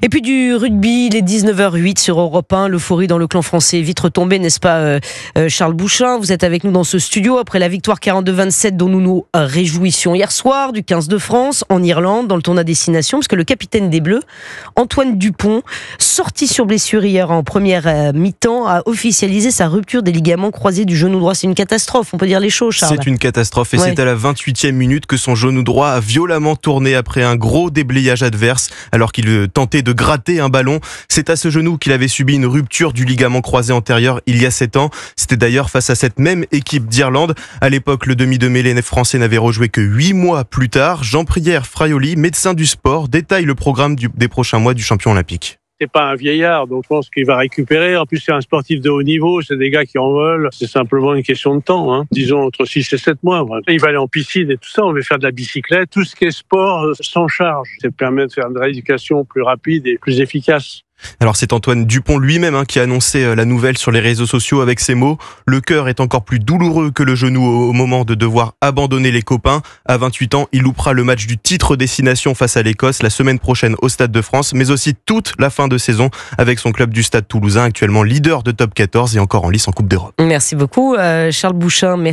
Et puis du rugby, les 19h08 sur Europe 1, l'euphorie dans le clan français est vite retombée, n'est-ce pas Charles Bouchin? Vous êtes avec nous dans ce studio après la victoire 42-27 dont nous nous réjouissions hier soir du 15 de France en Irlande dans le tournoi destination, parce que le capitaine des Bleus, Antoine Dupont, sorti sur blessure hier en première mi-temps, a officialisé sa rupture des ligaments croisés du genou droit. C'est une catastrophe, on peut dire les choses, Charles. C'est une catastrophe et Ouais. c'est à la 28e minute que son genou droit a violemment tourné après un gros déblayage adverse alors qu'il tentait de gratter un ballon. C'est à ce genou qu'il avait subi une rupture du ligament croisé antérieur il y a 7 ans. C'était d'ailleurs face à cette même équipe d'Irlande. À l'époque, le demi de mêlée français n'avait rejoué que 8 mois plus tard. Jean-Pierre Fraioli, médecin du sport, détaille le programme des prochains mois du champion olympique. C'est pas un vieillard, donc je pense qu'il va récupérer. En plus, c'est un sportif de haut niveau, c'est des gars qui en veulent. C'est simplement une question de temps, hein. Disons entre 6 et 7 mois. Il va aller en piscine et tout ça, on va faire de la bicyclette. Tout ce qui est sport sans charge, ça permet de faire une rééducation plus rapide et plus efficace. Alors c'est Antoine Dupont lui-même qui a annoncé la nouvelle sur les réseaux sociaux avec ces mots. Le cœur est encore plus douloureux que le genou au moment de devoir abandonner les copains. À 28 ans, il loupera le match du titre destination face à l'Écosse la semaine prochaine au Stade de France, mais aussi toute la fin de saison avec son club du Stade Toulousain, actuellement leader de top 14 et encore en lice en Coupe d'Europe. Merci beaucoup Charles Bouchin. Merci.